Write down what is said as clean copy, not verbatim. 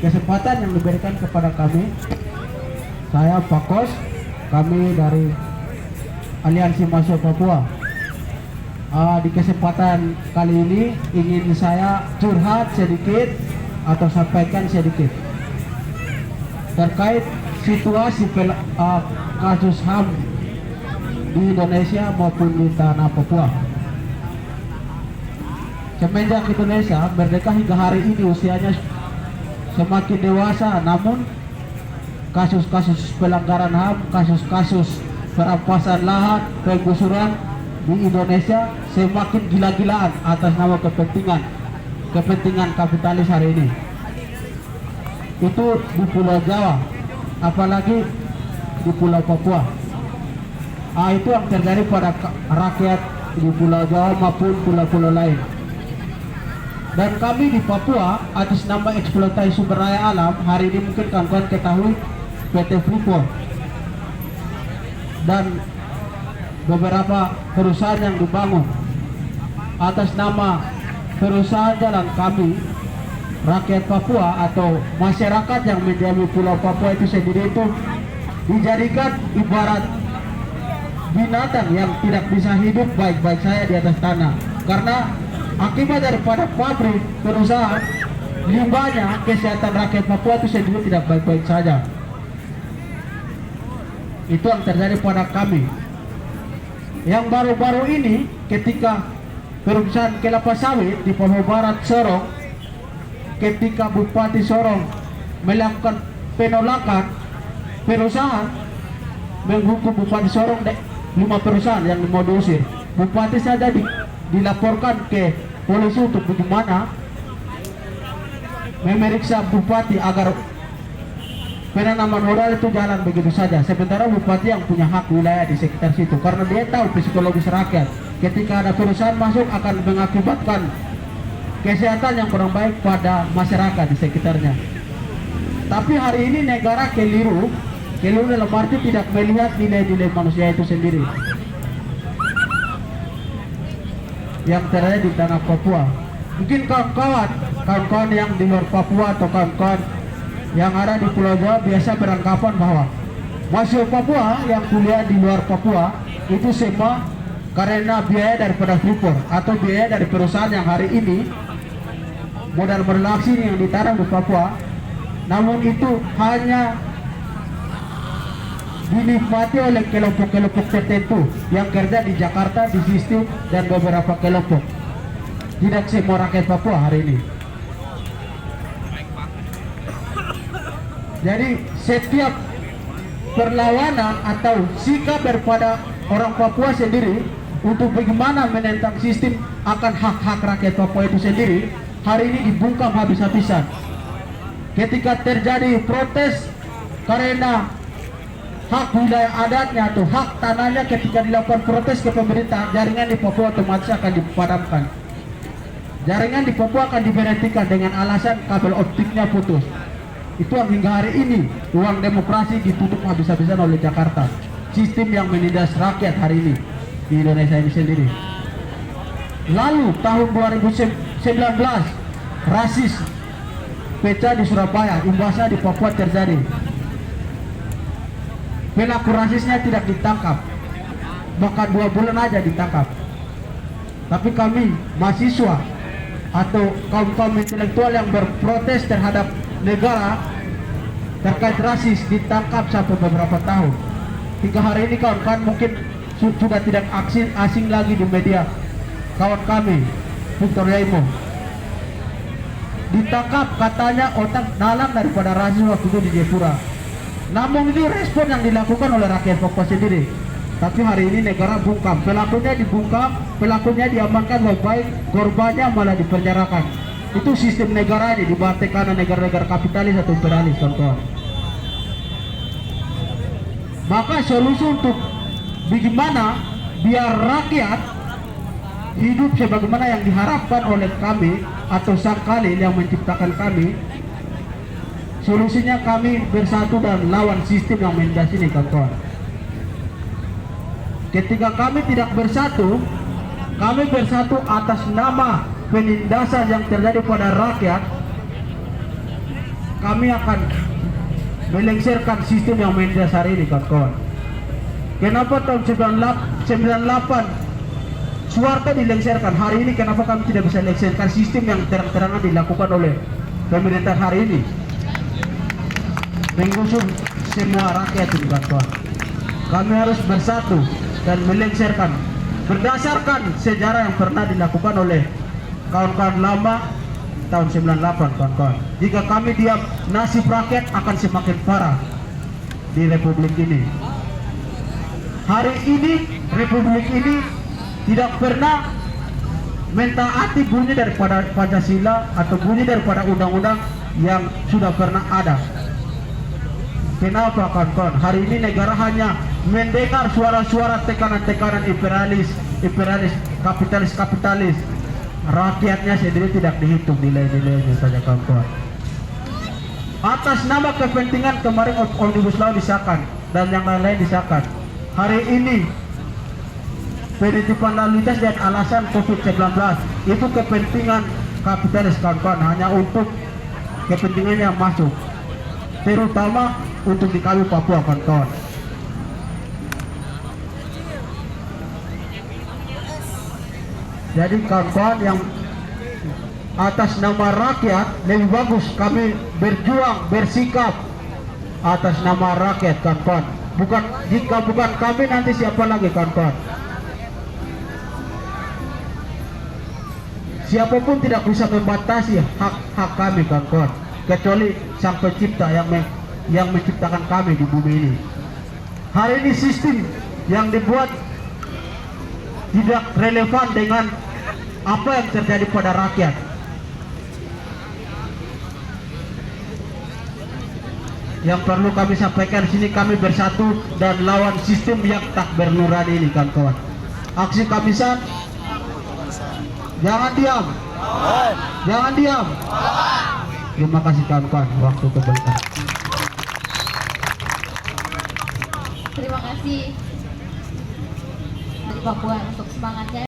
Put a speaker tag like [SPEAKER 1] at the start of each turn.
[SPEAKER 1] Kesempatan yang diberikan kepada kami, saya Pak Kos, kami dari Aliansi Mahasiswa Papua. Di kesempatan kali ini ingin saya curhat sedikit atau sampaikan sedikit terkait situasi kasus HAM di Indonesia maupun di tanah Papua. Semenjak Indonesia merdeka hingga hari ini usianya semakin dewasa, namun kasus-kasus pelanggaran HAM, kasus-kasus perampasan lahan, penggusuran di Indonesia semakin gila-gilaan atas nama kepentingan kapitalis hari ini. Itu di Pulau Jawa, apalagi di Pulau Papua. Itu yang terjadi pada rakyat di Pulau Jawa maupun pulau-pulau lain. Dan kami di Papua atas nama eksploitasi sumber daya alam, hari ini mungkin kawan-kawan ketahui PT Freeport dan beberapa perusahaan yang dibangun atas nama perusahaan jalan kami, rakyat Papua atau masyarakat yang mendiami Pulau Papua itu sendiri itu dijadikan ibarat binatang yang tidak bisa hidup baik-baik saja di atas tanah, karena akibat daripada pabrik perusahaan limbahnya, kesehatan rakyat Papua itu sendiri tidak baik-baik saja. Itu yang terjadi pada kami. Yang baru-baru ini ketika perusahaan kelapa sawit di Papua Barat Sorong, ketika Bupati Sorong melakukan penolakan, perusahaan menghukum Bupati Sorong 5 perusahaan yang mau diusir. Bupati saja dilaporkan ke polisi untuk bagaimana memeriksa bupati agar penanaman modal itu jalan begitu saja, sementara bupati yang punya hak wilayah di sekitar situ, karena dia tahu psikologis rakyat ketika ada perusahaan masuk akan mengakibatkan kesehatan yang kurang baik pada masyarakat di sekitarnya. Tapi hari ini negara keliru dalam arti tidak melihat nilai-nilai manusia itu sendiri yang terjadi di tanah Papua. Mungkin kawan-kawan yang di luar Papua atau kawan-kawan yang ada di Pulau Jawa biasa beranggapan bahwa mahasiswa Papua yang kuliah di luar Papua itu semua karena biaya daripada Freeport atau biaya dari perusahaan yang hari ini modal asing yang ditanam di Papua, namun itu hanya dinikmati oleh kelompok-kelompok tertentu yang kerja di Jakarta, di sistem dan beberapa kelompok. Tidak semua rakyat Papua hari ini. Jadi setiap perlawanan atau sikap daripada orang Papua sendiri untuk bagaimana menentang sistem akan hak-hak rakyat Papua itu sendiri, hari ini dibungkam habis-habisan. Ketika terjadi protes karena hak wilayah adatnya atau hak tanahnya, ketika dilakukan protes ke pemerintah, jaringan di Papua otomatis akan dipadamkan. Jaringan di Papua akan diberhentikan dengan alasan kabel optiknya putus. Itu yang hingga hari ini ruang demokrasi ditutup habis-habisan oleh Jakarta. Sistem yang menindas rakyat hari ini di Indonesia ini sendiri. Lalu tahun 2019 rasis pecah di Surabaya, imbasnya di Papua terjadi. Pelaku rasisnya tidak ditangkap, bahkan 2 bulan aja ditangkap. Tapi kami mahasiswa atau kaum intelektual yang berprotes terhadap negara terkait rasis ditangkap sampai beberapa tahun. Hingga hari ini kawan-kawan mungkin sudah tidak asing lagi di media. Kawan kami Victor Yaimo ditangkap katanya otak dalam daripada rasis waktu itu di Jayapura. Namun ini respon yang dilakukan oleh rakyat Papua sendiri. Tapi hari ini negara bungkam, pelakunya dibungkam, pelakunya diamankan baik-baik, korbannya malah dipenjarakan. Itu sistem negara ini dibantai karena negara-negara kapitalis atau imperialis, kawan-kawan. Maka solusi untuk bagaimana biar rakyat hidup sebagaimana yang diharapkan oleh kami atau Sang Khalil yang menciptakan kami, solusinya kami bersatu dan lawan sistem yang menindas ini, kawan-kawan. Ketika kami tidak bersatu, kami bersatu atas nama penindasan yang terjadi pada rakyat, kami akan melengsarkan sistem yang menindas hari ini, kawan-kawan. Kenapa tahun 98 Suharto dilengsarkan, hari ini kenapa kami tidak bisa lengsarkan sistem yang terang-terangan dilakukan oleh pemerintah hari ini, menggusur semua rakyat ini, kawan-kawan. Kami harus bersatu dan melengsarkan berdasarkan sejarah yang pernah dilakukan oleh kawan-kawan lama tahun 98, kawan-kawan. Jika kami diam, nasib rakyat akan semakin parah di republik ini. Hari ini republik ini tidak pernah mentaati bunyi daripada Pancasila atau bunyi daripada undang-undang yang sudah pernah ada. Kenapa, kawan-kawan? Hari ini negara hanya mendengar suara-suara tekanan-tekanan imperialis, kapitalis. Rakyatnya sendiri tidak dihitung nilai-nilainya saja, kawan-kawan. Atas nama kepentingan kemarin Omnibus Law disahkan dan yang lain-lain disahkan. Hari ini penitipan lalu lintas dan alasan COVID-19 itu kepentingan kapitalis, kawan-kawan, hanya untuk kepentingan yang masuk, terutama untuk di kami Papua, kawan-kawan. Jadi kawan-kawan, yang atas nama rakyat lebih bagus kami berjuang, bersikap atas nama rakyat, kawan-kawan. Jika bukan kami, nanti siapa lagi, kawan-kawan? Siapapun tidak bisa membatasi hak kami, kawan-kawan, kecuali Sang Pencipta yang menciptakan kami di bumi ini. Hari ini sistem yang dibuat tidak relevan dengan apa yang terjadi pada rakyat. Yang perlu kami sampaikan di sini, kami bersatu dan lawan sistem yang tak bernurani ini, kawan-kawan. Aksi Kamisan, jangan diam, jangan diam. Terima kasih, kawan-kawan. Waktu kembalikan.
[SPEAKER 2] Terima kasih dari Papua untuk semangatnya.